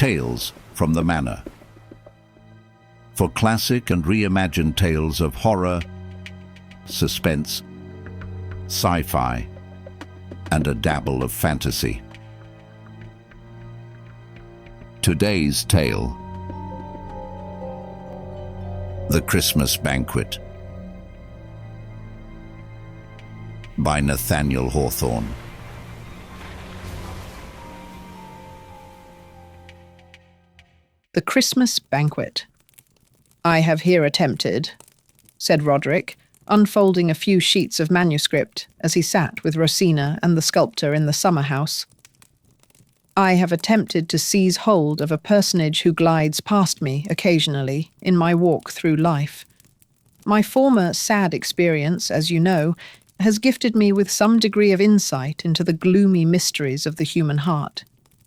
Tales from the Manor. For classic and reimagined tales of horror, suspense, sci-fi, and a dabble of fantasy. Today's tale: The Christmas Banquet, by Nathaniel Hawthorne. The Christmas Banquet. "I have here attempted," said Roderick, unfolding a few sheets of manuscript as he sat with Rosina and the sculptor in the summer house. "I have attempted to seize hold of a personage who glides past me occasionally in my walk through life. My former sad experience, as you know, has gifted me with some degree of insight into the gloomy mysteries of the human heart,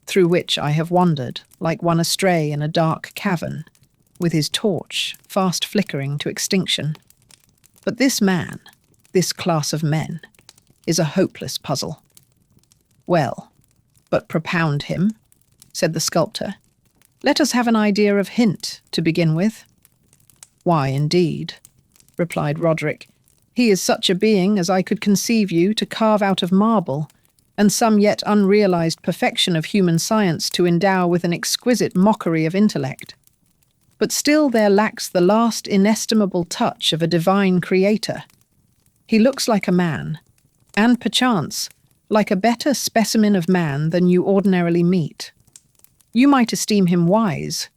through which I have wandered, like one astray in a dark cavern, with his torch fast flickering to extinction. But this man, this class of men, is a hopeless puzzle." "Well, but propound him," said the sculptor. "Let us have an idea of hint to begin with." "Why, indeed," replied Roderick. "He is such a being as I could conceive you to carve out of marble, and some yet unrealized perfection of human science to endow with an exquisite mockery of intellect. But still there lacks the last inestimable touch of a divine creator. He looks like a man, and perchance like a better specimen of man than you ordinarily meet. You might esteem him wise.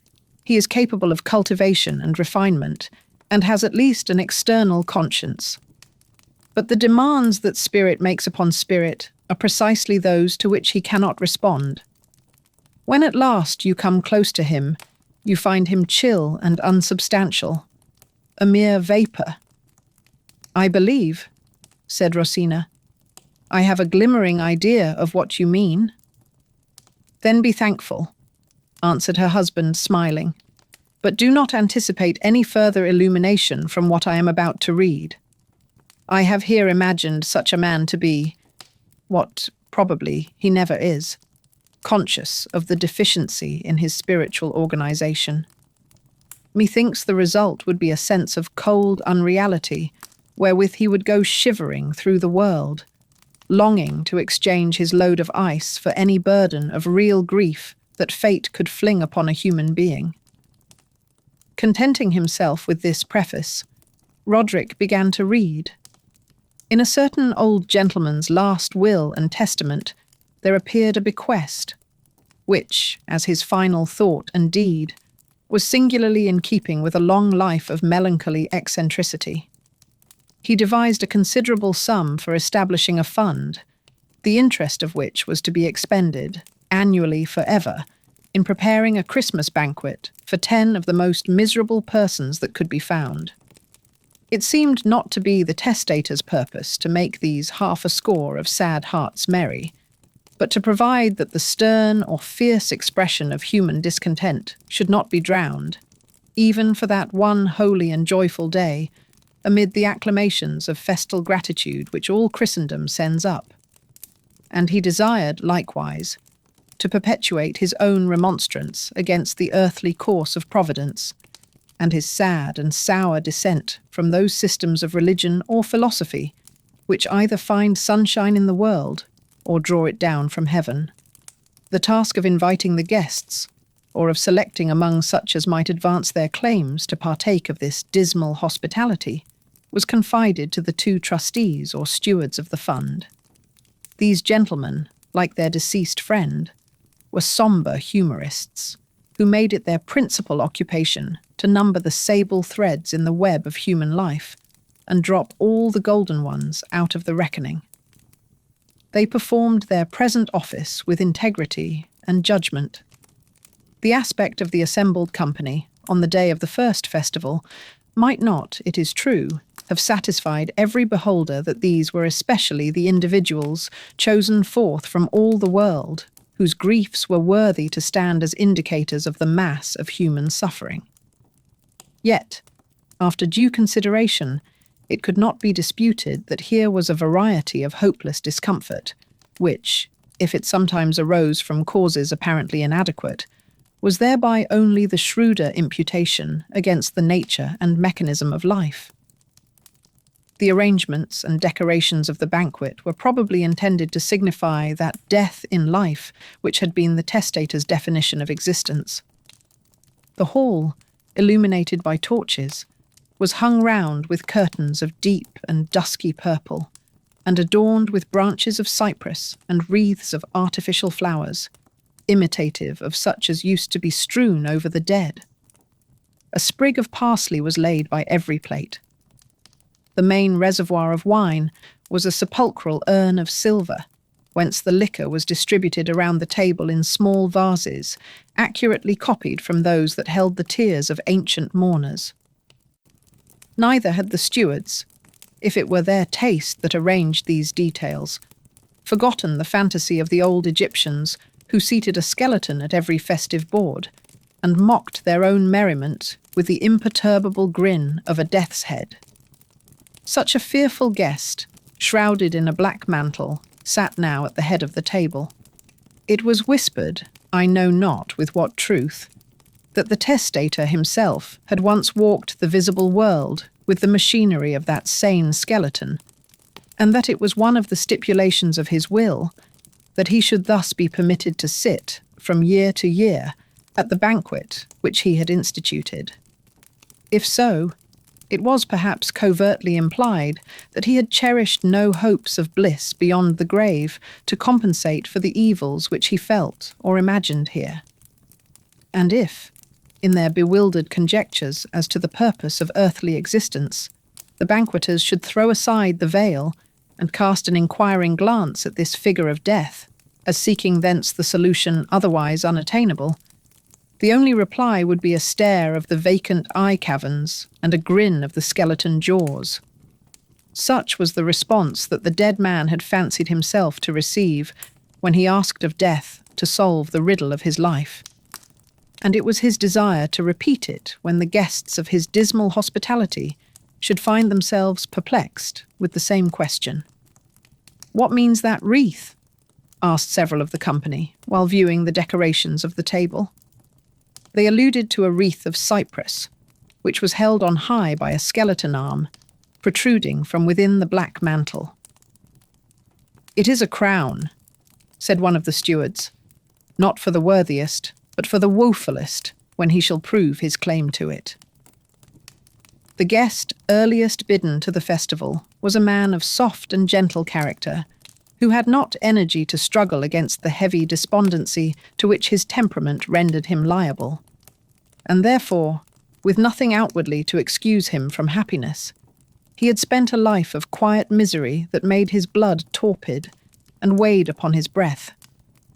He is capable of cultivation and refinement, and has at least an external conscience. But the demands that spirit makes upon spirit are precisely those to which he cannot respond. When at last you come close to him, you find him chill and unsubstantial, a mere vapour." "I believe," said Rosina, "I have a glimmering idea of what you mean." "Then be thankful," answered her husband, smiling, "but do not anticipate any further illumination from what I am about to read. I have here imagined such a man to be what probably he never is, conscious of the deficiency in his spiritual organization. Methinks the result would be a sense of cold unreality, wherewith he would go shivering through the world, longing to exchange his load of ice for any burden of real grief that fate could fling upon a human being." Contenting himself with this preface, Roderick began to read. In a certain old gentleman's last will and testament, there appeared a bequest, which, as his final thought and deed, was singularly in keeping with a long life of melancholy eccentricity. He devised a considerable sum for establishing a fund, the interest of which was to be expended, annually forever, in preparing a Christmas banquet for 10 of the most miserable persons that could be found. It seemed not to be the testator's purpose to make these 60 of sad hearts merry, but to provide that the stern or fierce expression of human discontent should not be drowned, even for that one holy and joyful day, amid the acclamations of festal gratitude which all Christendom sends up. And he desired, likewise, to perpetuate his own remonstrance against the earthly course of Providence, and his sad and sour dissent from those systems of religion or philosophy which either find sunshine in the world or draw it down from heaven. The task of inviting the guests, or of selecting among such as might advance their claims to partake of this dismal hospitality, was confided to the 2 trustees or stewards of the fund. These gentlemen, like their deceased friend, were sombre humorists, who made it their principal occupation to number the sable threads in the web of human life and drop all the golden ones out of the reckoning. They performed their present office with integrity and judgment. The aspect of the assembled company on the day of the first festival might not, it is true, have satisfied every beholder that these were especially the individuals chosen forth from all the world, whose griefs were worthy to stand as indicators of the mass of human suffering. Yet, after due consideration, it could not be disputed that here was a variety of hopeless discomfort, which, if it sometimes arose from causes apparently inadequate, was thereby only the shrewder imputation against the nature and mechanism of life. The arrangements and decorations of the banquet were probably intended to signify that death in life which had been the testator's definition of existence. The hall, illuminated by torches, was hung round with curtains of deep and dusky purple, and adorned with branches of cypress and wreaths of artificial flowers, imitative of such as used to be strewn over the dead. A sprig of parsley was laid by every plate. The main reservoir of wine was a sepulchral urn of silver, whence the liquor was distributed around the table in small vases, accurately copied from those that held the tears of ancient mourners. Neither had the stewards, if it were their taste that arranged these details, forgotten the fantasy of the old Egyptians who seated a skeleton at every festive board, and mocked their own merriment with the imperturbable grin of a death's head. Such a fearful guest, shrouded in a black mantle, sat now at the head of the table. It was whispered, I know not with what truth, that the testator himself had once walked the visible world with the machinery of that sane skeleton, and that it was one of the stipulations of his will that he should thus be permitted to sit, from year to year, at the banquet which he had instituted. If so, it was perhaps covertly implied that he had cherished no hopes of bliss beyond the grave to compensate for the evils which he felt or imagined here. And if, in their bewildered conjectures as to the purpose of earthly existence, the banqueters should throw aside the veil and cast an inquiring glance at this figure of death, as seeking thence the solution otherwise unattainable, the only reply would be a stare of the vacant eye caverns and a grin of the skeleton jaws. Such was the response that the dead man had fancied himself to receive when he asked of death to solve the riddle of his life. And it was his desire to repeat it when the guests of his dismal hospitality should find themselves perplexed with the same question. "What means that wreath?" asked several of the company, while viewing the decorations of the table. They alluded to a wreath of cypress, which was held on high by a skeleton arm, protruding from within the black mantle. "It is a crown," said one of the stewards, "not for the worthiest, but for the woefulest, when he shall prove his claim to it." The guest earliest bidden to the festival was a man of soft and gentle character, who had not energy to struggle against the heavy despondency to which his temperament rendered him liable, and therefore, with nothing outwardly to excuse him from happiness, he had spent a life of quiet misery that made his blood torpid and weighed upon his breath,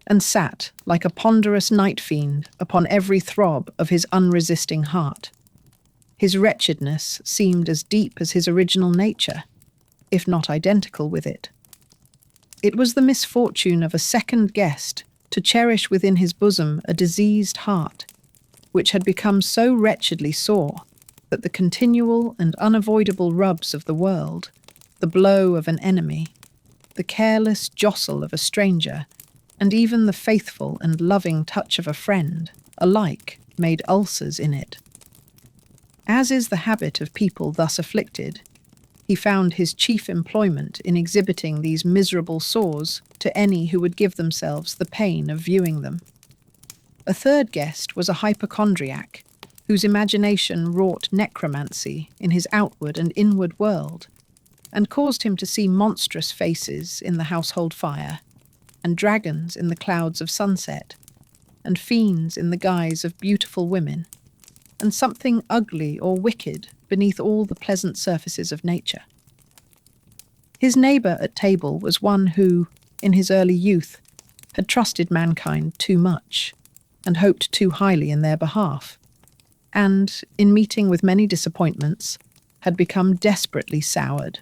and sat like a ponderous night fiend upon every throb of his unresisting heart. His wretchedness seemed as deep as his original nature, if not identical with it. It was the misfortune of a second guest to cherish within his bosom a diseased heart, which had become so wretchedly sore that the continual and unavoidable rubs of the world, the blow of an enemy, the careless jostle of a stranger, and even the faithful and loving touch of a friend, alike made ulcers in it. As is the habit of people thus afflicted, he found his chief employment in exhibiting these miserable sores to any who would give themselves the pain of viewing them. A third guest was a hypochondriac, whose imagination wrought necromancy in his outward and inward world, and caused him to see monstrous faces in the household fire, and dragons in the clouds of sunset, and fiends in the guise of beautiful women, and something ugly or wicked beneath all the pleasant surfaces of nature. His neighbour at table was one who, in his early youth, had trusted mankind too much, and hoped too highly in their behalf, and, in meeting with many disappointments, had become desperately soured.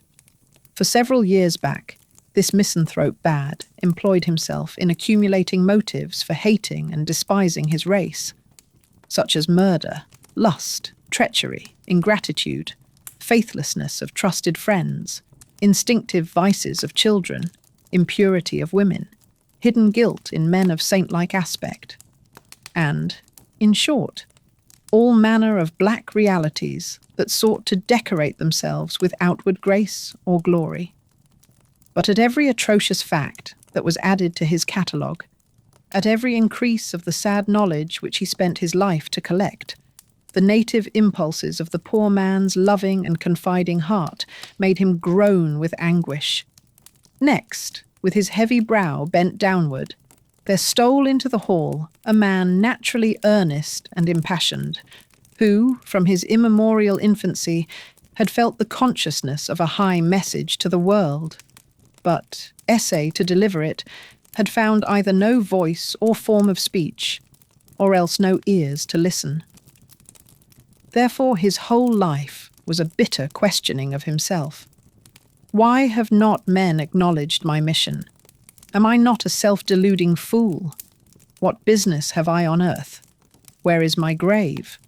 For several years back, this misanthrope bad employed himself in accumulating motives for hating and despising his race, such as murder, lust, treachery, ingratitude, faithlessness of trusted friends, instinctive vices of children, impurity of women, hidden guilt in men of saint-like aspect, and, In short, all manner of black realities that sought to decorate themselves with outward grace or glory. But at every atrocious fact that was added to his catalogue, at every increase of the sad knowledge which he spent his life to collect, the native impulses of the poor man's loving and confiding heart made him groan with anguish. Next, with his heavy brow bent downward, there stole into the hall a man naturally earnest and impassioned, who, from his immemorial infancy, had felt the consciousness of a high message to the world, but, essay to deliver it, had found either no voice or form of speech, or else no ears to listen. Therefore his whole life was a bitter questioning of himself. Why have not men acknowledged my mission? Am I not a self-deluding fool? What business have I on earth? Where is my grave?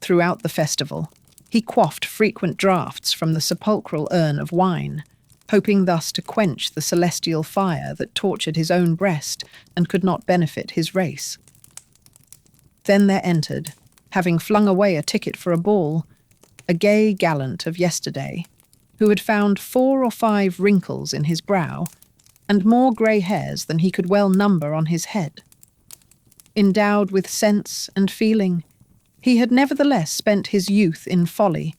Throughout the festival, he quaffed frequent draughts from the sepulchral urn of wine, hoping thus to quench the celestial fire that tortured his own breast and could not benefit his race. Then there entered, having flung away a ticket for a ball, a gay gallant of yesterday, who had found 4 or 5 wrinkles in his brow, and more grey hairs than he could well number on his head. Endowed with sense and feeling, he had nevertheless spent his youth in folly,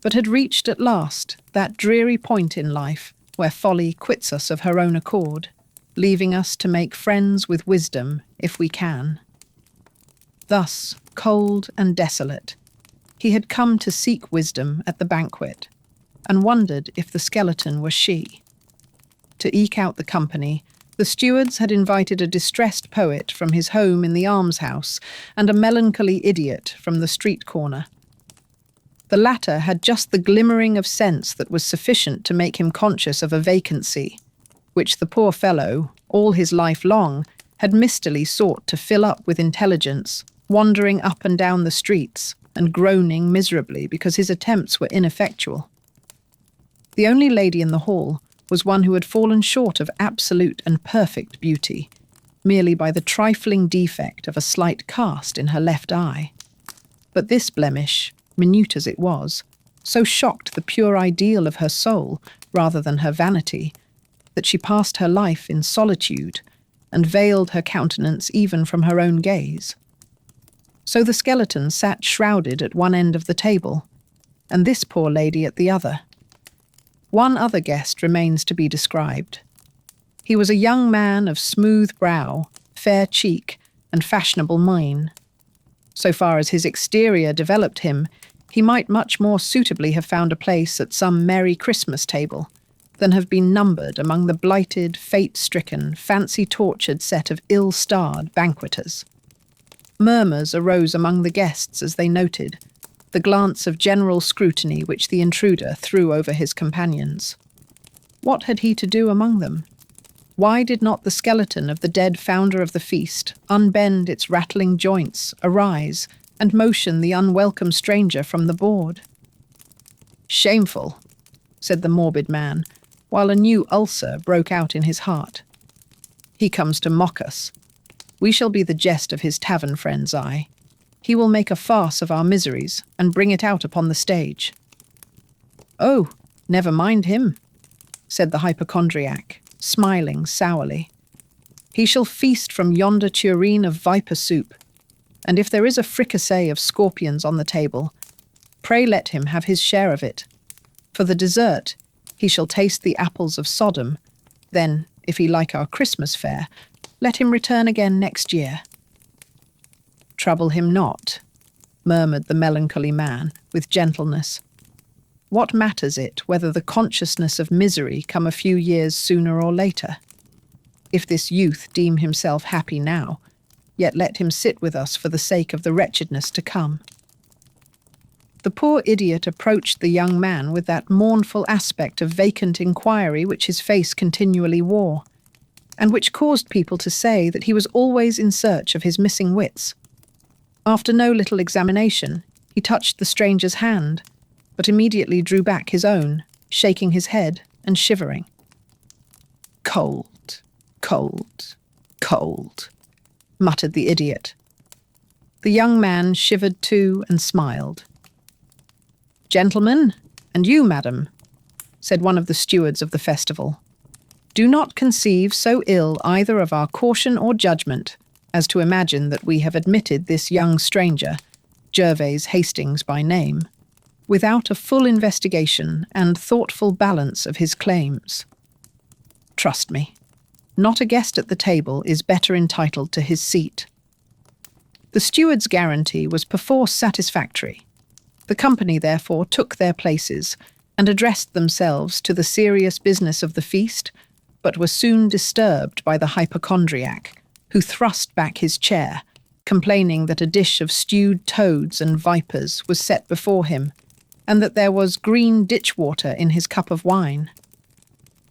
but had reached at last that dreary point in life where folly quits us of her own accord, leaving us to make friends with wisdom if we can. Thus, cold and desolate, he had come to seek wisdom at the banquet, and wondered if the skeleton were she. To eke out the company, the stewards had invited a distressed poet from his home in the almshouse and a melancholy idiot from the street corner. The latter had just the glimmering of sense that was sufficient to make him conscious of a vacancy, which the poor fellow, all his life long, had mistily sought to fill up with intelligence, wandering up and down the streets and groaning miserably because his attempts were ineffectual. The only lady in the hall was one who had fallen short of absolute and perfect beauty, merely by the trifling defect of a slight cast in her left eye. But this blemish, minute as it was, so shocked the pure ideal of her soul, rather than her vanity, that she passed her life in solitude, and veiled her countenance even from her own gaze. So the skeleton sat shrouded at one end of the table, and this poor lady at the other. One other guest remains to be described. He was a young man of smooth brow, fair cheek, and fashionable mien. So far as his exterior developed him, he might much more suitably have found a place at some merry Christmas table than have been numbered among the blighted, fate-stricken, fancy-tortured set of ill-starred banqueters. Murmurs arose among the guests as they noted the glance of general scrutiny which the intruder threw over his companions. What had he to do among them? Why did not the skeleton of the dead founder of the feast unbend its rattling joints, arise, and motion the unwelcome stranger from the board? "Shameful," said the morbid man, while a new ulcer broke out in his heart. "He comes to mock us. We shall be the jest of his tavern friend's eye. He will make a farce of our miseries and bring it out upon the stage." "Oh, never mind him," said the hypochondriac, smiling sourly. "He shall feast from yonder tureen of viper soup, and if there is a fricassee of scorpions on the table, pray let him have his share of it. For the dessert, he shall taste the apples of Sodom. Then, if he like our Christmas fare, let him return again next year." "Trouble him not," murmured the melancholy man, with gentleness. "What matters it whether the consciousness of misery come a few years sooner or later? If this youth deem himself happy now, yet let him sit with us for the sake of the wretchedness to come." The poor idiot approached the young man with that mournful aspect of vacant inquiry which his face continually wore, and which caused people to say that he was always in search of his missing wits. After no little examination, he touched the stranger's hand, but immediately drew back his own, shaking his head and shivering. "Cold, cold, cold," muttered the idiot, The young man shivered too and smiled. "Gentlemen, and you, madam," said one of the stewards of the festival, "do not conceive so ill either of our caution or judgment as to imagine that we have admitted this young stranger, Gervase Hastings by name, without a full investigation and thoughtful balance of his claims. Trust me, not a guest at the table is better entitled to his seat." The steward's guarantee was perforce satisfactory. The company therefore took their places and addressed themselves to the serious business of the feast, but were soon disturbed by the hypochondriac, who thrust back his chair, complaining that a dish of stewed toads and vipers was set before him, and that there was green ditch water in his cup of wine.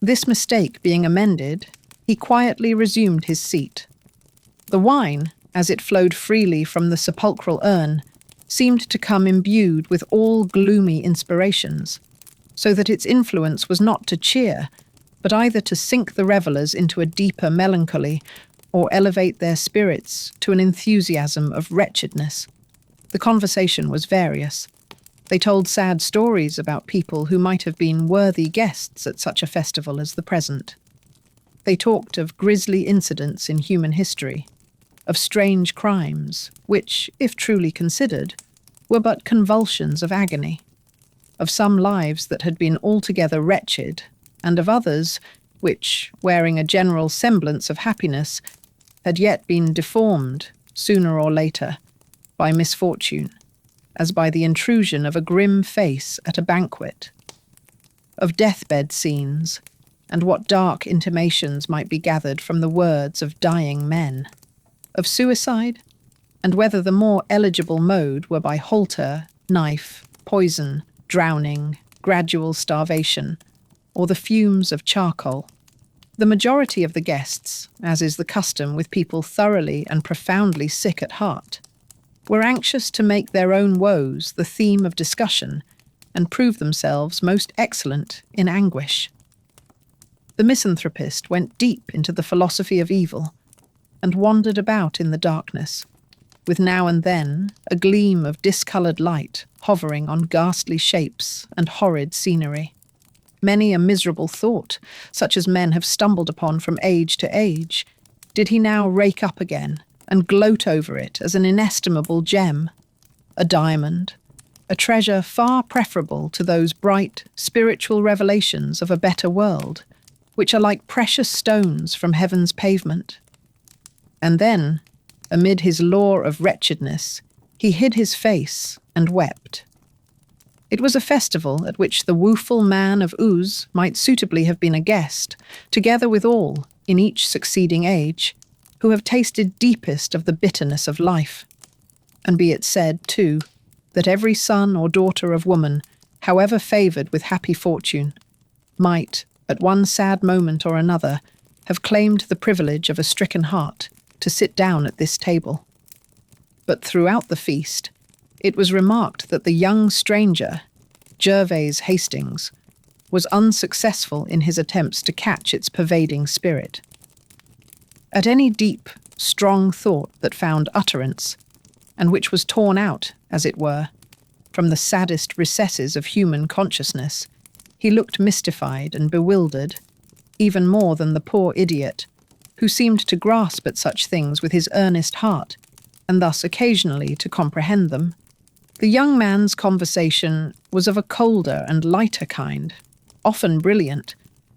This mistake being amended, he quietly resumed his seat. The wine, as it flowed freely from the sepulchral urn, seemed to come imbued with all gloomy inspirations, so that its influence was not to cheer, but either to sink the revellers into a deeper melancholy or elevate their spirits to an enthusiasm of wretchedness. The conversation was various. They told sad stories about people who might have been worthy guests at such a festival as the present. They talked of grisly incidents in human history, of strange crimes, which, if truly considered, were but convulsions of agony, of some lives that had been altogether wretched, and of others which, wearing a general semblance of happiness, had yet been deformed, sooner or later, by misfortune, as by the intrusion of a grim face at a banquet, of deathbed scenes, and what dark intimations might be gathered from the words of dying men, of suicide, and whether the more eligible mode were by halter, knife, poison, drowning, gradual starvation, or the fumes of charcoal. The majority of the guests, as is the custom with people thoroughly and profoundly sick at heart, were anxious to make their own woes the theme of discussion and prove themselves most excellent in anguish. The misanthropist went deep into the philosophy of evil and wandered about in the darkness, with now and then a gleam of discoloured light hovering on ghastly shapes and horrid scenery. Many a miserable thought, such as men have stumbled upon from age to age, did he now rake up again and gloat over it as an inestimable gem, a diamond, a treasure far preferable to those bright, spiritual revelations of a better world, which are like precious stones from heaven's pavement. And then, amid his lore of wretchedness, he hid his face and wept. It was a festival at which the woeful man of Uz might suitably have been a guest, together with all, in each succeeding age, who have tasted deepest of the bitterness of life. And be it said, too, that every son or daughter of woman, however favoured with happy fortune, might, at one sad moment or another, have claimed the privilege of a stricken heart to sit down at this table. But throughout the feast, it was remarked that the young stranger, Gervase Hastings, was unsuccessful in his attempts to catch its pervading spirit. At any deep, strong thought that found utterance, and which was torn out, as it were, from the saddest recesses of human consciousness, he looked mystified and bewildered, even more than the poor idiot, who seemed to grasp at such things with his earnest heart, and thus occasionally to comprehend them. The young man's conversation was of a colder and lighter kind, often brilliant,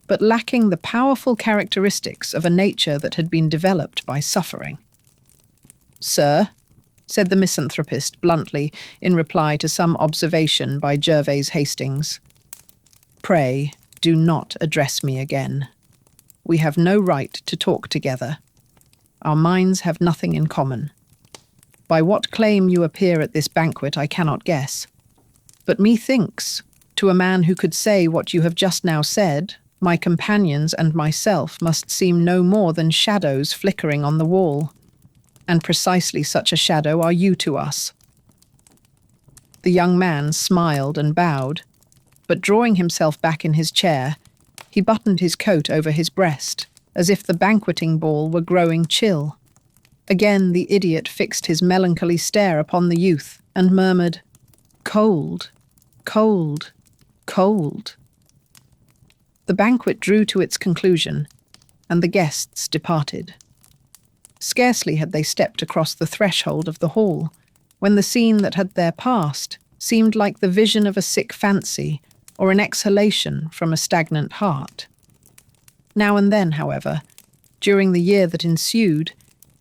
but lacking the powerful characteristics of a nature that had been developed by suffering. "Sir," said the misanthropist bluntly in reply to some observation by Gervase Hastings, "pray do not address me again. We have no right to talk together. Our minds have nothing in common. By what claim you appear at this banquet I cannot guess. But methinks, to a man who could say what you have just now said, my companions and myself must seem no more than shadows flickering on the wall. And precisely such a shadow are you to us." The young man smiled and bowed, but drawing himself back in his chair, he buttoned his coat over his breast, as if the banqueting ball were growing chill. Again the idiot fixed his melancholy stare upon the youth and murmured, "Cold, cold, cold." The banquet drew to its conclusion, and the guests departed. Scarcely had they stepped across the threshold of the hall, when the scene that had there passed seemed like the vision of a sick fancy or an exhalation from a stagnant heart. Now and then, however, during the year that ensued,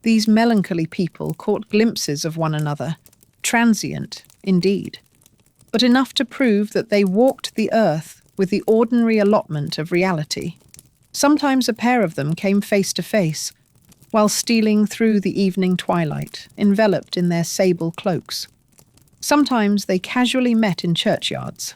these melancholy people caught glimpses of one another, transient, indeed, but enough to prove that they walked the earth with the ordinary allotment of reality. Sometimes a pair of them came face to face, while stealing through the evening twilight, enveloped in their sable cloaks. Sometimes they casually met in churchyards.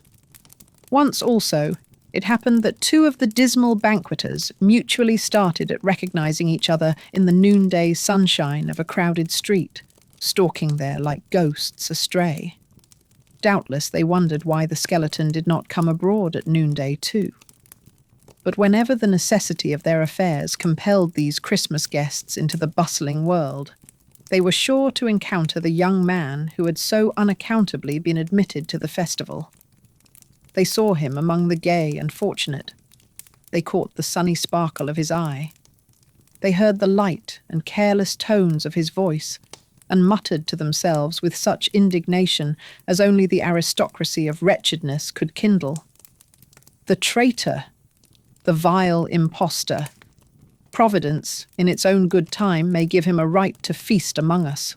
Once also, it happened that two of the dismal banqueters mutually started at recognizing each other in the noonday sunshine of a crowded street, stalking there like ghosts astray. Doubtless they wondered why the skeleton did not come abroad at noonday too. But whenever the necessity of their affairs compelled these Christmas guests into the bustling world, they were sure to encounter the young man who had so unaccountably been admitted to the festival. They saw him among the gay and fortunate. They caught the sunny sparkle of his eye. They heard the light and careless tones of his voice, and muttered to themselves with such indignation as only the aristocracy of wretchedness could kindle. The traitor! The vile impostor! Providence, in its own good time, may give him a right to feast among us.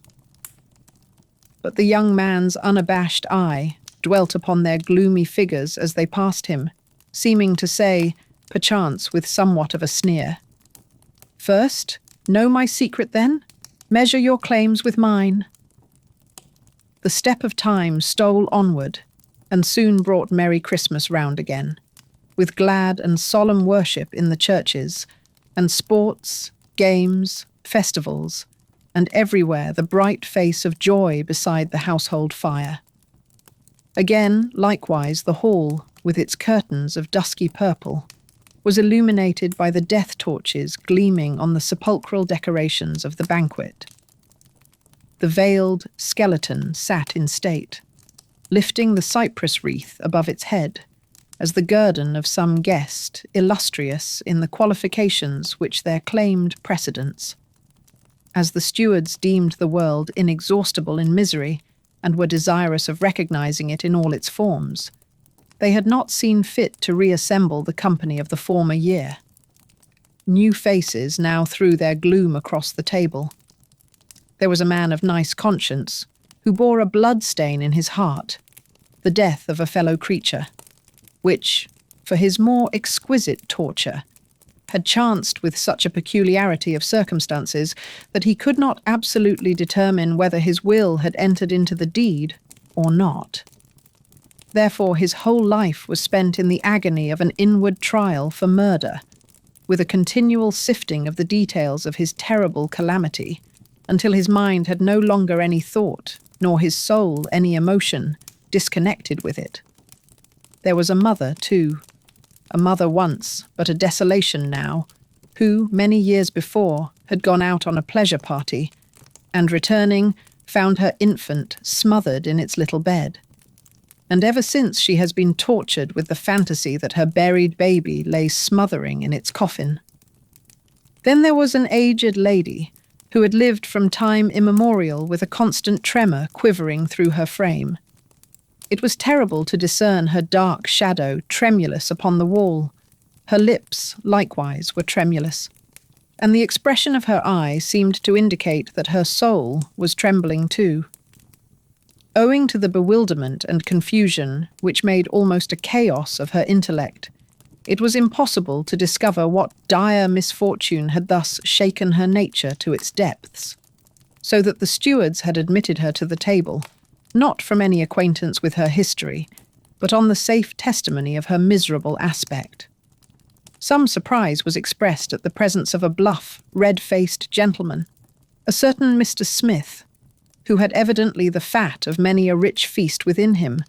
But the young man's unabashed eye dwelt upon their gloomy figures as they passed him, seeming to say, perchance with somewhat of a sneer, "First, know my secret then? Measure your claims with mine." The step of time stole onward, and soon brought Merry Christmas round again, with glad and solemn worship in the churches, and sports, games, festivals, and everywhere the bright face of joy beside the household fire. Again, likewise, the hall, with its curtains of dusky purple, was illuminated by the death torches gleaming on the sepulchral decorations of the banquet. The veiled skeleton sat in state, lifting the cypress wreath above its head, as the guerdon of some guest illustrious in the qualifications which there claimed precedence. As the stewards deemed the world inexhaustible in misery, and were desirous of recognizing it in all its forms, they had not seen fit to reassemble the company of the former year. New faces now threw their gloom across the table. There was a man of nice conscience, who bore a blood stain in his heart, the death of a fellow creature, which, for his more exquisite torture, had chanced with such a peculiarity of circumstances that he could not absolutely determine whether his will had entered into the deed or not. Therefore his whole life was spent in the agony of an inward trial for murder, with a continual sifting of the details of his terrible calamity, until his mind had no longer any thought, nor his soul any emotion, disconnected with it. There was a mother, too, a mother once, but a desolation now, who, many years before, had gone out on a pleasure party, and returning, found her infant smothered in its little bed. And ever since she has been tortured with the fantasy that her buried baby lay smothering in its coffin. Then there was an aged lady, who had lived from time immemorial with a constant tremor quivering through her frame. It was terrible to discern her dark shadow tremulous upon the wall. Her lips, likewise, were tremulous, and the expression of her eye seemed to indicate that her soul was trembling too. Owing to the bewilderment and confusion which made almost a chaos of her intellect, it was impossible to discover what dire misfortune had thus shaken her nature to its depths, so that the stewards had admitted her to the table, not from any acquaintance with her history, but on the safe testimony of her miserable aspect. Some surprise was expressed at the presence of a bluff, red-faced gentleman, a certain Mr. Smith, who had evidently the fat of many a rich feast within him,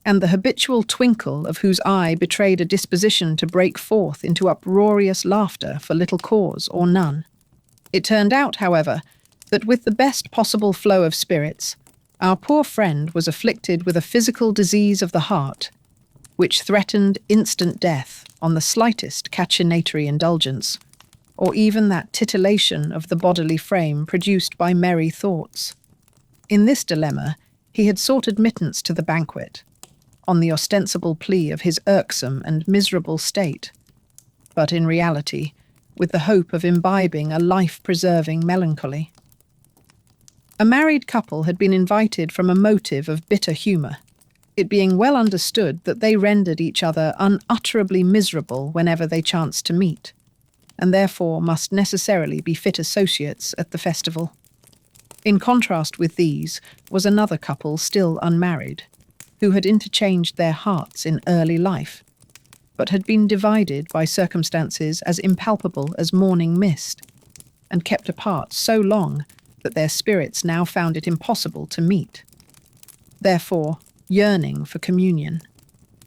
and the habitual twinkle of whose eye betrayed a disposition to break forth into uproarious laughter for little cause or none. It turned out, however, that with the best possible flow of spirits, our poor friend was afflicted with a physical disease of the heart, which threatened instant death on the slightest cachinnatory indulgence, or even that titillation of the bodily frame produced by merry thoughts. In this dilemma, he had sought admittance to the banquet, on the ostensible plea of his irksome and miserable state, but in reality, with the hope of imbibing a life-preserving melancholy. A married couple had been invited from a motive of bitter humour, it being well understood that they rendered each other unutterably miserable whenever they chanced to meet, and therefore must necessarily be fit associates at the festival. In contrast with these was another couple still unmarried, who had interchanged their hearts in early life, but had been divided by circumstances as impalpable as morning mist, and kept apart so long that their spirits now found it impossible to meet. Therefore, yearning for communion,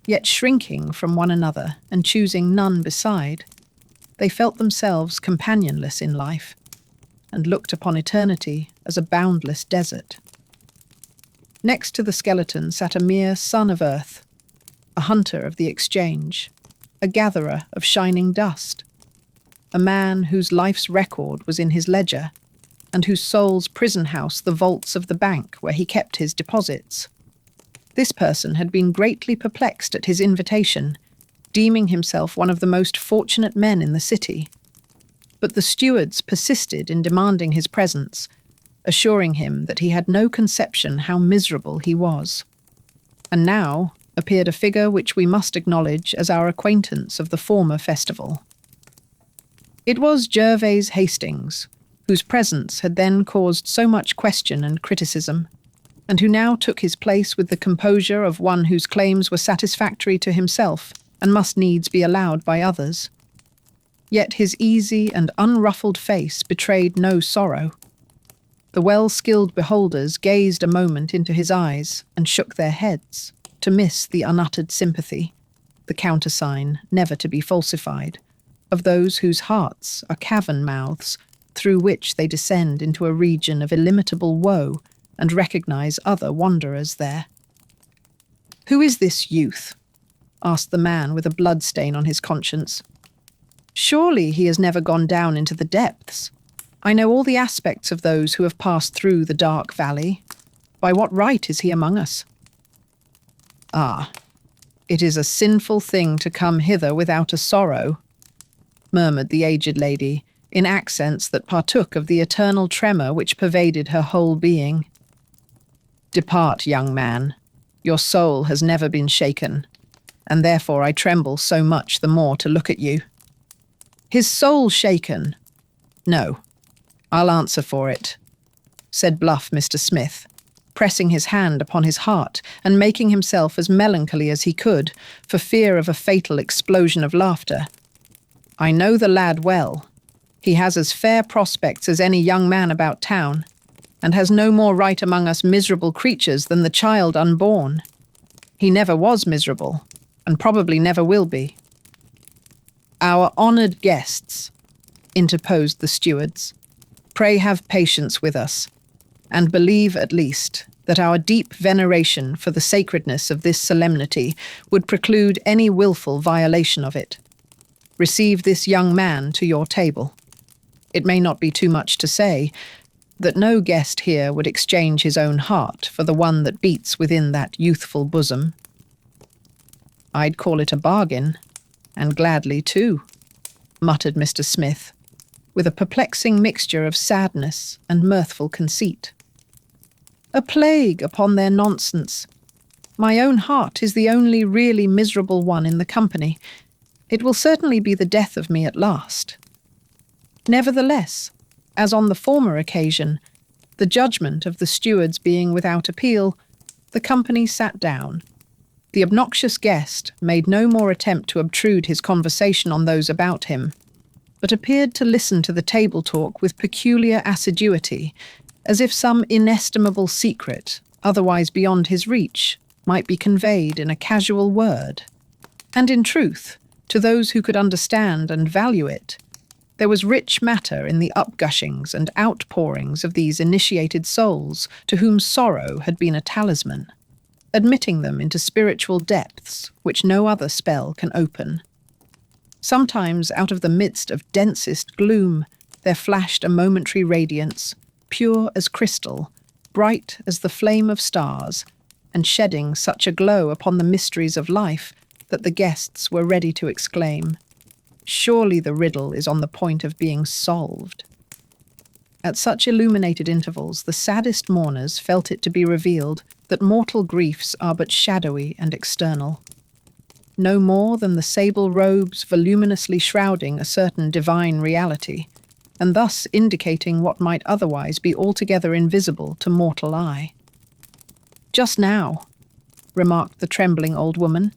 yet shrinking from one another and choosing none beside, they felt themselves companionless in life, and looked upon eternity as a boundless desert. Next to the skeleton sat a mere son of earth, a hunter of the exchange, a gatherer of shining dust, a man whose life's record was in his ledger, and whose soul's prison house the vaults of the bank where he kept his deposits. This person had been greatly perplexed at his invitation, deeming himself one of the most fortunate men in the city. But the stewards persisted in demanding his presence, assuring him that he had no conception how miserable he was. And now appeared a figure which we must acknowledge as our acquaintance of the former festival. It was Gervase Hastings, whose presence had then caused so much question and criticism, and who now took his place with the composure of one whose claims were satisfactory to himself and must needs be allowed by others. Yet his easy and unruffled face betrayed no sorrow. The well-skilled beholders gazed a moment into his eyes and shook their heads, to miss the unuttered sympathy, the countersign never to be falsified, of those whose hearts are cavern mouths through which they descend into a region of illimitable woe and recognize other wanderers there. "Who is this youth?" asked the man with a blood-stain on his conscience. "Surely he has never gone down into the depths. I know all the aspects of those who have passed through the dark valley. By what right is he among us?" "Ah, it is a sinful thing to come hither without a sorrow," murmured the aged lady, in accents that partook of the eternal tremor which pervaded her whole being. "Depart, young man. Your soul has never been shaken, and therefore I tremble so much the more to look at you." "His soul shaken? No, I'll answer for it," said bluff Mr. Smith, pressing his hand upon his heart and making himself as melancholy as he could, for fear of a fatal explosion of laughter. "I know the lad well. He has as fair prospects as any young man about town, and has no more right among us miserable creatures than the child unborn. He never was miserable, and probably never will be." "Our honoured guests," interposed the stewards, "pray have patience with us, and believe at least that our deep veneration for the sacredness of this solemnity would preclude any wilful violation of it. Receive this young man to your table. It may not be too much to say that no guest here would exchange his own heart for the one that beats within that youthful bosom." "I'd call it a bargain, and gladly too," muttered Mr. Smith, with a perplexing mixture of sadness and mirthful conceit. "A plague upon their nonsense. My own heart is the only really miserable one in the company. It will certainly be the death of me at last." Nevertheless, as on the former occasion, the judgment of the stewards being without appeal, the company sat down. The obnoxious guest made no more attempt to obtrude his conversation on those about him, but appeared to listen to the table talk with peculiar assiduity, as if some inestimable secret, otherwise beyond his reach, might be conveyed in a casual word. And in truth, to those who could understand and value it, There was rich matter in the upgushings and outpourings of these initiated souls to whom sorrow had been a talisman, admitting them into spiritual depths which no other spell can open. Sometimes out of the midst of densest gloom there flashed a momentary radiance, pure as crystal, bright as the flame of stars, and shedding such a glow upon the mysteries of life that the guests were ready to exclaim, "Surely the riddle is on the point of being solved." At such illuminated intervals, the saddest mourners felt it to be revealed that mortal griefs are but shadowy and external, no more than the sable robes voluminously shrouding a certain divine reality, and thus indicating what might otherwise be altogether invisible to mortal eye. "Just now," remarked the trembling old woman,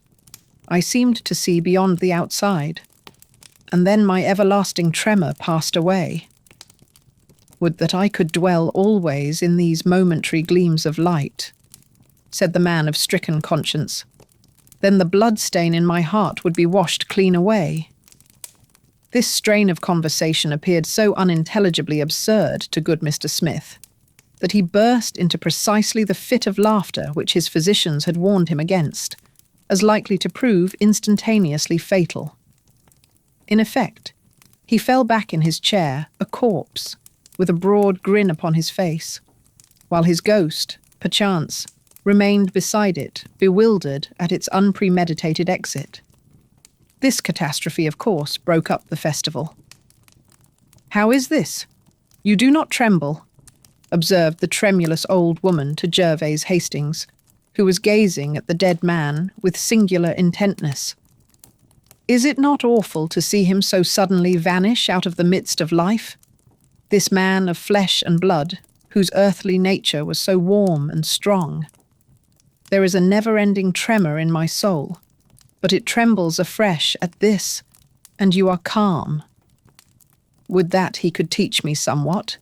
"I seemed to see beyond the outside, and then my everlasting tremor passed away. Would that I could dwell always in these momentary gleams of light," said the man of stricken conscience. "Then the blood stain in my heart would be washed clean away." This strain of conversation appeared so unintelligibly absurd to good Mr. Smith that he burst into precisely the fit of laughter which his physicians had warned him against, as likely to prove instantaneously fatal. In effect, he fell back in his chair, a corpse, with a broad grin upon his face, while his ghost, perchance, remained beside it, bewildered at its unpremeditated exit. This catastrophe, of course, broke up the festival. "How is this? You do not tremble," observed the tremulous old woman to Gervase Hastings, who was gazing at the dead man with singular intentness. "Is it not awful to see him so suddenly vanish out of the midst of life? This man of flesh and blood, whose earthly nature was so warm and strong. There is a never-ending tremor in my soul, but it trembles afresh at this, and you are calm." "Would that he could teach me somewhat,"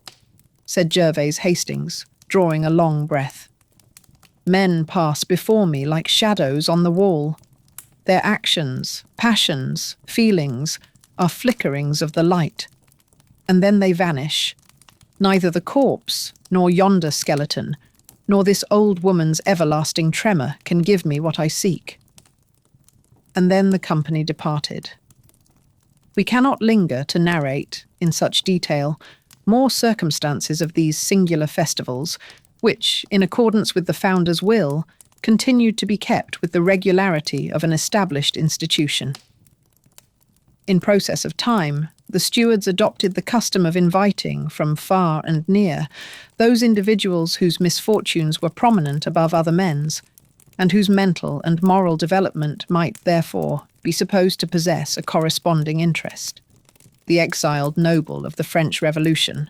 said Gervase Hastings, drawing a long breath. "Men pass before me like shadows on the wall. Their actions, passions, feelings are flickerings of the light, and then they vanish. Neither the corpse, nor yonder skeleton, nor this old woman's everlasting tremor can give me what I seek." And then the company departed. We cannot linger to narrate, in such detail, more circumstances of these singular festivals, which, in accordance with the founder's will, continued to be kept with the regularity of an established institution. In process of time, the stewards adopted the custom of inviting, from far and near, those individuals whose misfortunes were prominent above other men's, and whose mental and moral development might, therefore, be supposed to possess a corresponding interest. The exiled noble of the French Revolution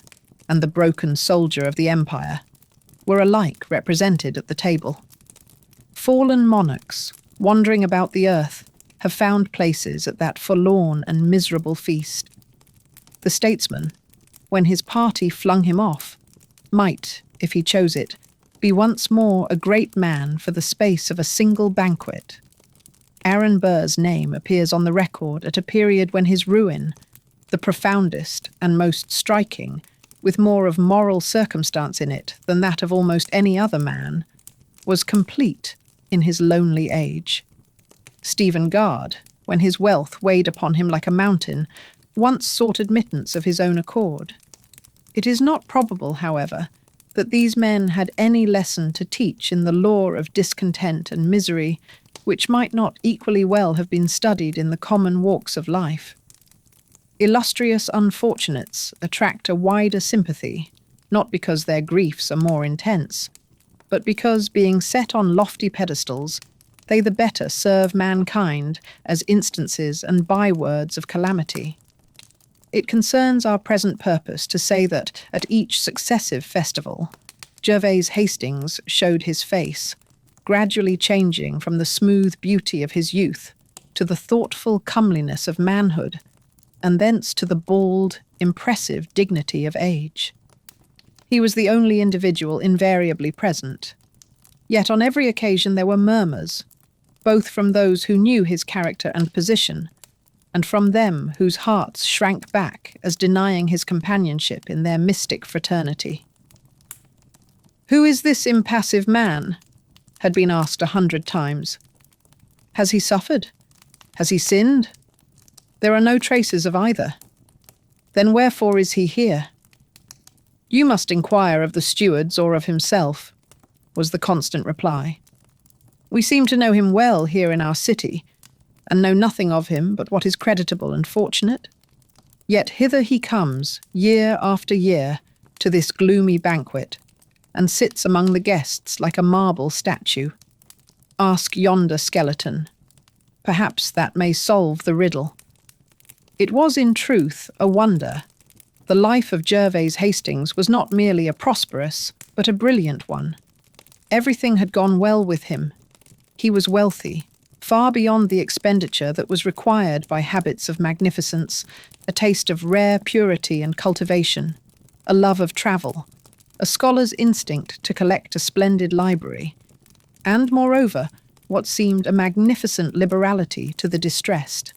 and the broken soldier of the Empire were alike represented at the table. Fallen monarchs, wandering about the earth, have found places at that forlorn and miserable feast. The statesman, when his party flung him off, might, if he chose it, be once more a great man for the space of a single banquet. Aaron Burr's name appears on the record at a period when his ruin, the profoundest and most striking, with more of moral circumstance in it than that of almost any other man, was complete in his lonely age. Stephen Guard, when his wealth weighed upon him like a mountain, once sought admittance of his own accord. It is not probable, however, that these men had any lesson to teach in the lore of discontent and misery, which might not equally well have been studied in the common walks of life. Illustrious unfortunates attract a wider sympathy, not because their griefs are more intense, but because, being set on lofty pedestals, they the better serve mankind as instances and bywords of calamity. It concerns our present purpose to say that, at each successive festival, Gervase Hastings showed his face, gradually changing from the smooth beauty of his youth to the thoughtful comeliness of manhood, and thence to the bald, impressive dignity of age. He was the only individual invariably present. Yet on every occasion there were murmurs, both from those who knew his character and position, and from them whose hearts shrank back as denying his companionship in their mystic fraternity. "Who is this impassive man?" had been asked 100 times. Has he suffered? Has he sinned? There are no traces of either. Then wherefore is he here? "You must inquire of the stewards or of himself," was the constant reply. "We seem to know him well here in our city, and know nothing of him but what is creditable and fortunate. Yet hither he comes, year after year, to this gloomy banquet, and sits among the guests like a marble statue. Ask yonder skeleton. Perhaps that may solve the riddle." It was in truth a wonder. The life of Gervase Hastings was not merely a prosperous, but a brilliant one. Everything had gone well with him. He was wealthy, far beyond the expenditure that was required by habits of magnificence, a taste of rare purity and cultivation, a love of travel, a scholar's instinct to collect a splendid library, and, moreover, what seemed a magnificent liberality to the distressed.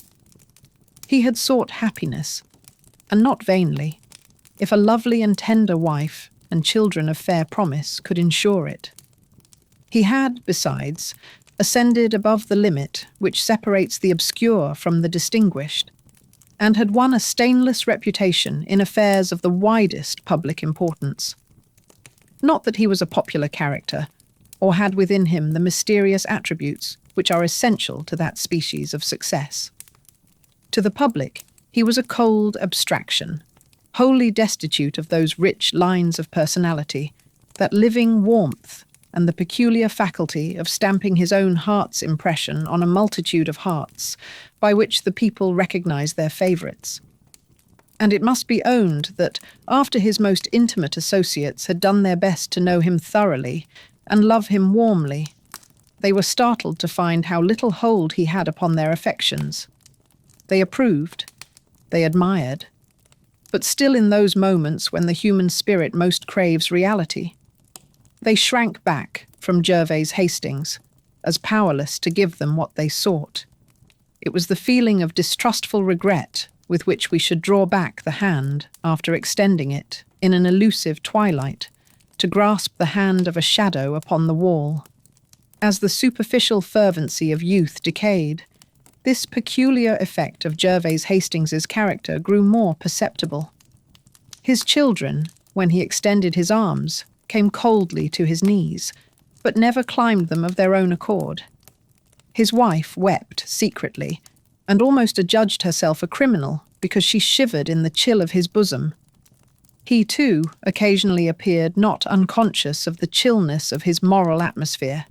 He had sought happiness, and not vainly, if a lovely and tender wife and children of fair promise could ensure it. He had, besides, ascended above the limit which separates the obscure from the distinguished, and had won a stainless reputation in affairs of the widest public importance. Not that he was a popular character, or had within him the mysterious attributes which are essential to that species of success. To the public, he was a cold abstraction, wholly destitute of those rich lines of personality, that living warmth, and the peculiar faculty of stamping his own heart's impression on a multitude of hearts, by which the people recognize their favourites. And it must be owned that, after his most intimate associates had done their best to know him thoroughly and love him warmly, they were startled to find how little hold he had upon their affections. They approved, they admired, but still in those moments when the human spirit most craves reality, they shrank back from Gervase Hastings, as powerless to give them what they sought. It was the feeling of distrustful regret with which we should draw back the hand after extending it, in an elusive twilight, to grasp the hand of a shadow upon the wall. As the superficial fervency of youth decayed, this peculiar effect of Gervase Hastings's character grew more perceptible. His children, when he extended his arms, came coldly to his knees, but never climbed them of their own accord. His wife wept secretly, and almost adjudged herself a criminal because she shivered in the chill of his bosom. He, too, occasionally appeared not unconscious of the chillness of his moral atmosphere,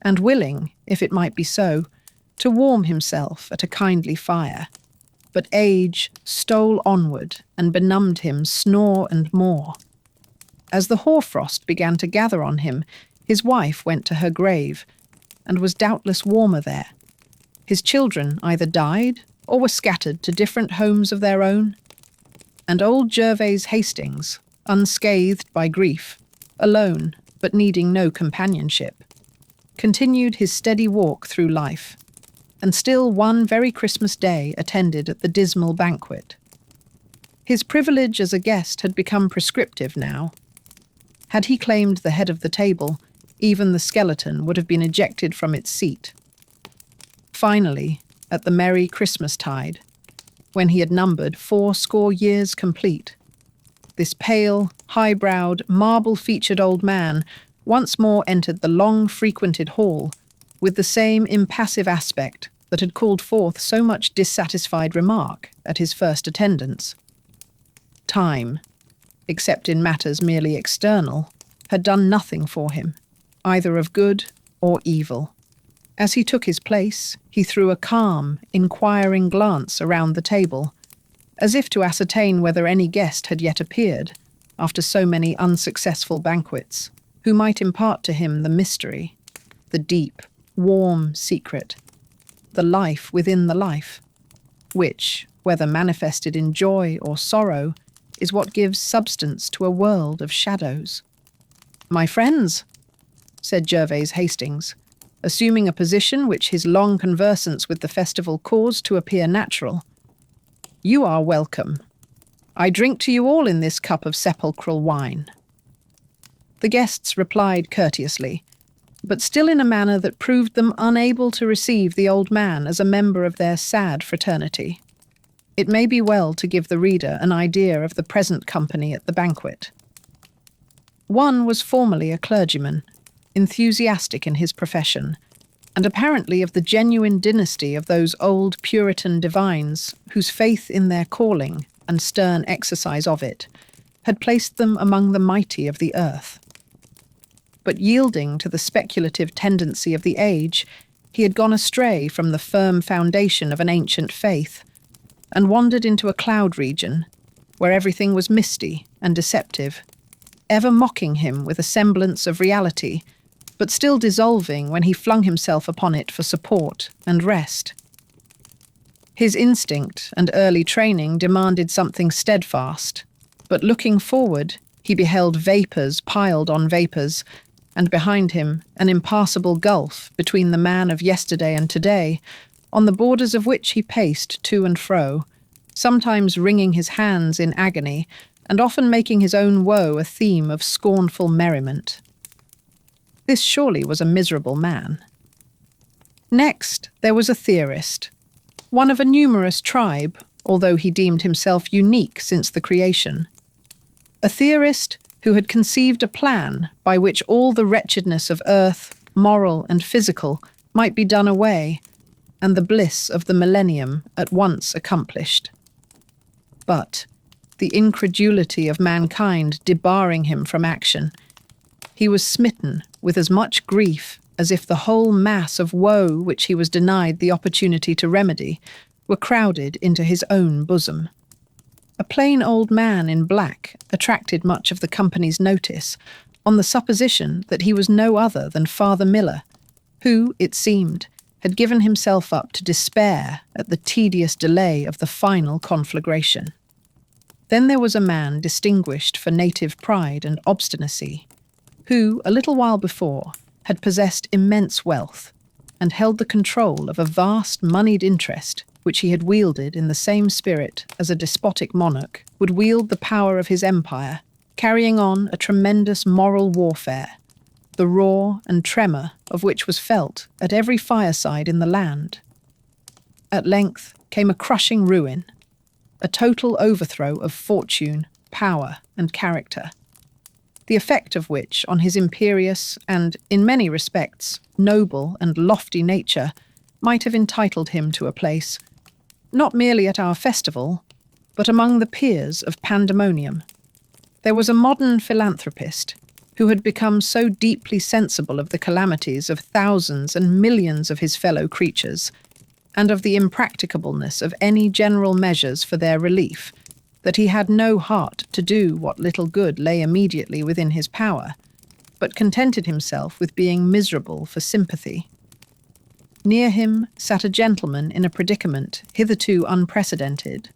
and willing, if it might be so, to warm himself at a kindly fire. But age stole onward and benumbed him snore and more. As the hoarfrost began to gather on him, his wife went to her grave, and was doubtless warmer there. His children either died or were scattered to different homes of their own, and old Gervase Hastings, unscathed by grief, alone but needing no companionship, continued his steady walk through life, and still one very Christmas day attended at the dismal banquet. His privilege as a guest had become prescriptive now. Had he claimed the head of the table, even the skeleton would have been ejected from its seat. Finally, at the merry Christmastide, when he had numbered 80 years complete, this pale, high-browed, marble-featured old man once more entered the long-frequented hall with the same impassive aspect that had called forth so much dissatisfied remark at his first attendance. Time, except in matters merely external, had done nothing for him, either of good or evil. As he took his place, he threw a calm, inquiring glance around the table, as if to ascertain whether any guest had yet appeared, after so many unsuccessful banquets, who might impart to him the mystery, the deep, warm secret, the life within the life, which, whether manifested in joy or sorrow, is what gives substance to a world of shadows. "My friends," said Gervase Hastings, assuming a position which his long conversance with the festival caused to appear natural, "You are welcome. I drink to you all in this cup of sepulchral wine." The guests replied courteously, but still in a manner that proved them unable to receive the old man as a member of their sad fraternity. It may be well to give the reader an idea of the present company at the banquet. One was formerly a clergyman, enthusiastic in his profession, and apparently of the genuine dynasty of those old Puritan divines whose faith in their calling and stern exercise of it had placed them among the mighty of the earth. But yielding to the speculative tendency of the age, he had gone astray from the firm foundation of an ancient faith and wandered into a cloud region where everything was misty and deceptive, ever mocking him with a semblance of reality, but still dissolving when he flung himself upon it for support and rest. His instinct and early training demanded something steadfast, but looking forward, he beheld vapours piled on vapours, and behind him an impassable gulf between the man of yesterday and today, on the borders of which he paced to and fro, sometimes wringing his hands in agony, and often making his own woe a theme of scornful merriment. This surely was a miserable man. Next, there was a theorist, one of a numerous tribe, although he deemed himself unique since the creation. A theorist who had conceived a plan by which all the wretchedness of earth, moral and physical, might be done away, and the bliss of the millennium at once accomplished. But, the incredulity of mankind debarring him from action, he was smitten with as much grief as if the whole mass of woe which he was denied the opportunity to remedy were crowded into his own bosom. A plain old man in black attracted much of the company's notice, on the supposition that he was no other than Father Miller, who, it seemed, had given himself up to despair at the tedious delay of the final conflagration. Then there was a man distinguished for native pride and obstinacy, who, a little while before, had possessed immense wealth, and held the control of a vast moneyed interest which he had wielded in the same spirit as a despotic monarch would wield the power of his empire, carrying on a tremendous moral warfare, the roar and tremor of which was felt at every fireside in the land. At length came a crushing ruin, a total overthrow of fortune, power, and character, the effect of which on his imperious and, in many respects, noble and lofty nature might have entitled him to a place, not merely at our festival, but among the peers of pandemonium. There was a modern philanthropist who had become so deeply sensible of the calamities of thousands and millions of his fellow creatures, and of the impracticableness of any general measures for their relief, that he had no heart to do what little good lay immediately within his power, but contented himself with being miserable for sympathy. Near him sat a gentleman in a predicament hitherto unprecedented,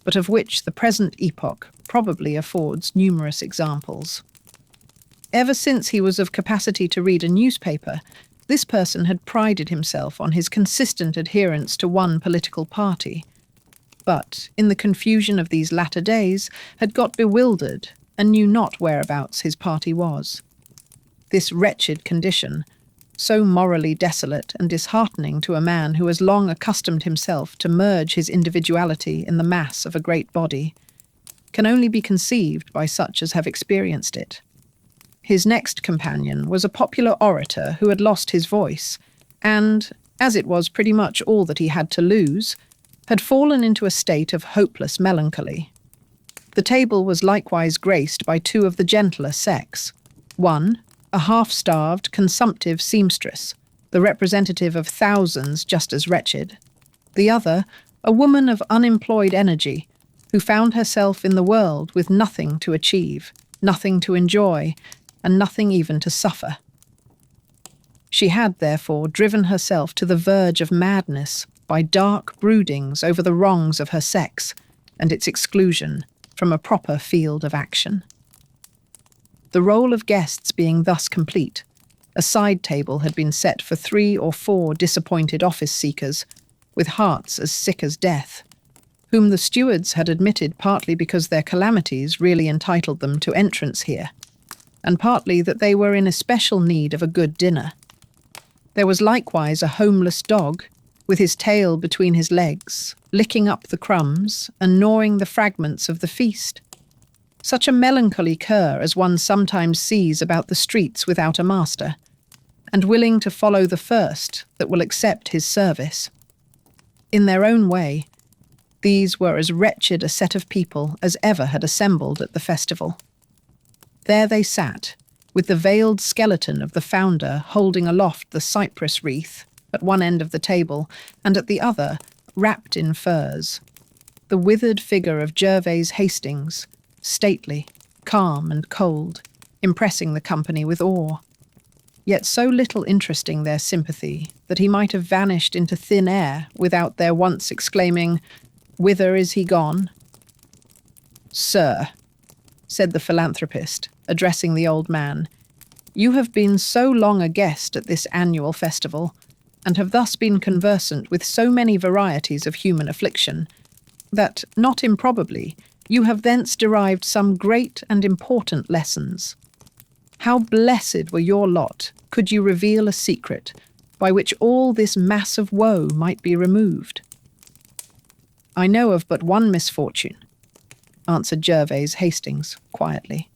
but of which the present epoch probably affords numerous examples. Ever since he was of capacity to read a newspaper, this person had prided himself on his consistent adherence to one political party, but, in the confusion of these latter days, had got bewildered and knew not whereabouts his party was. This wretched condition, so morally desolate and disheartening to a man who has long accustomed himself to merge his individuality in the mass of a great body, can only be conceived by such as have experienced it. His next companion was a popular orator who had lost his voice, and, as it was pretty much all that he had to lose, had fallen into a state of hopeless melancholy. The table was likewise graced by two of the gentler sex. One, a half-starved, consumptive seamstress, the representative of thousands just as wretched. The other, a woman of unemployed energy, who found herself in the world with nothing to achieve, nothing to enjoy, and nothing even to suffer. She had, therefore, driven herself to the verge of madness by dark broodings over the wrongs of her sex and its exclusion from a proper field of action. The roll of guests being thus complete, a side table had been set for 3 or 4 disappointed office-seekers, with hearts as sick as death, whom the stewards had admitted partly because their calamities really entitled them to entrance here, and partly that they were in especial need of a good dinner. There was likewise a homeless dog, with his tail between his legs, licking up the crumbs and gnawing the fragments of the feast. Such a melancholy cur as one sometimes sees about the streets without a master, and willing to follow the first that will accept his service. In their own way, these were as wretched a set of people as ever had assembled at the festival. There they sat, with the veiled skeleton of the founder holding aloft the cypress wreath at one end of the table, and at the other, wrapped in furs, the withered figure of Gervase Hastings, stately, calm and cold, impressing the company with awe, yet so little interesting their sympathy that he might have vanished into thin air without their once exclaiming, "Whither is he gone?" "Sir," said the philanthropist, addressing the old man, "you have been so long a guest at this annual festival, and have thus been conversant with so many varieties of human affliction, that, not improbably, you have thence derived some great and important lessons. How blessed were your lot could you reveal a secret by which all this mass of woe might be removed." "I know of but one misfortune," answered Gervase Hastings quietly,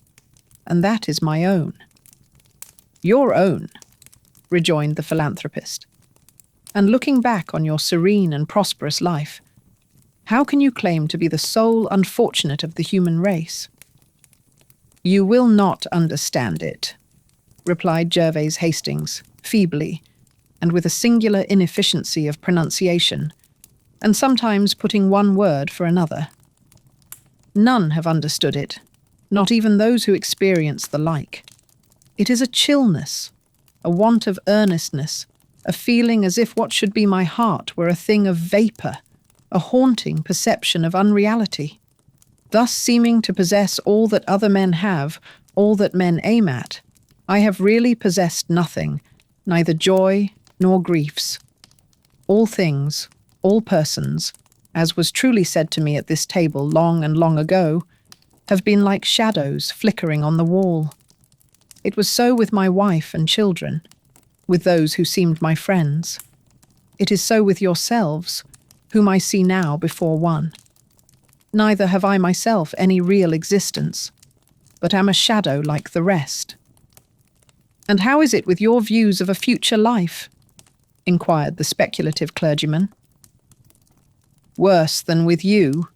"and that is my own." "Your own?" rejoined the philanthropist. "And looking back on your serene and prosperous life, how can you claim to be the sole unfortunate of the human race?" "You will not understand it," replied Gervase Hastings, feebly, and with a singular inefficiency of pronunciation, and sometimes putting one word for another. "None have understood it, not even those who experience the like. It is a chillness, a want of earnestness, a feeling as if what should be my heart were a thing of vapour, a haunting perception of unreality. Thus seeming to possess all that other men have, all that men aim at, I have really possessed nothing, neither joy nor griefs. All things, all persons, as was truly said to me at this table long and long ago, have been like shadows flickering on the wall. It was so with my wife and children, with those who seemed my friends. It is so with yourselves, whom I see now before one. Neither have I myself any real existence, but am a shadow like the rest." "And how is it with your views of a future life?" inquired the speculative clergyman. "Worse than with you,"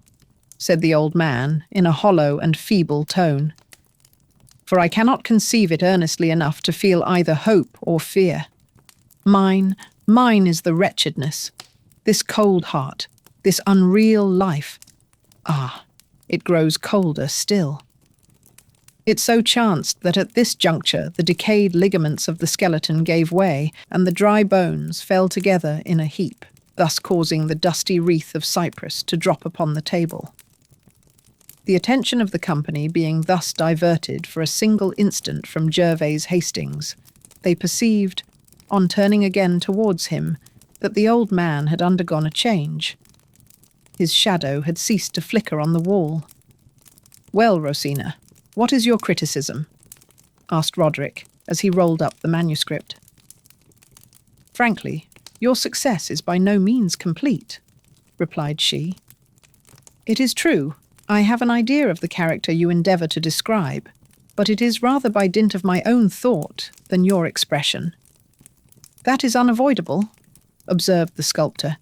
said the old man in a hollow and feeble tone. "For I cannot conceive it earnestly enough to feel either hope or fear. Mine is the wretchedness, this cold heart, this unreal life. Ah, it grows colder still." It so chanced that at this juncture the decayed ligaments of the skeleton gave way, and the dry bones fell together in a heap, thus causing the dusty wreath of cypress to drop upon the table. The attention of the company being thus diverted for a single instant from Gervase Hastings, they perceived, on turning again towards him, that the old man had undergone a change. His shadow had ceased to flicker on the wall. "Well, Rosina, what is your criticism?" asked Roderick, as he rolled up the manuscript. "Frankly, your success is by no means complete," replied she. "It is true, I have an idea of the character you endeavour to describe, but it is rather by dint of my own thought than your expression." "That is unavoidable," observed the sculptor,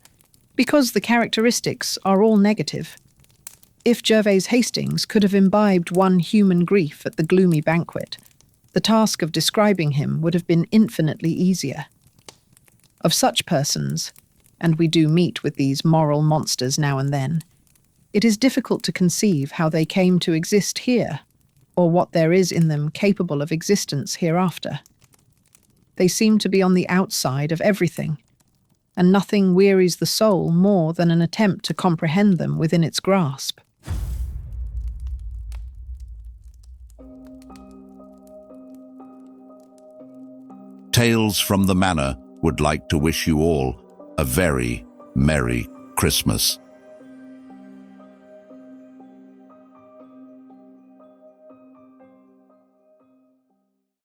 "because the characteristics are all negative. If Gervase Hastings could have imbibed one human grief at the gloomy banquet, the task of describing him would have been infinitely easier. Of such persons, and we do meet with these moral monsters now and then, it is difficult to conceive how they came to exist here, or what there is in them capable of existence hereafter. They seem to be on the outside of everything, and nothing wearies the soul more than an attempt to comprehend them within its grasp." Tales from the Manor would like to wish you all a very Merry Christmas.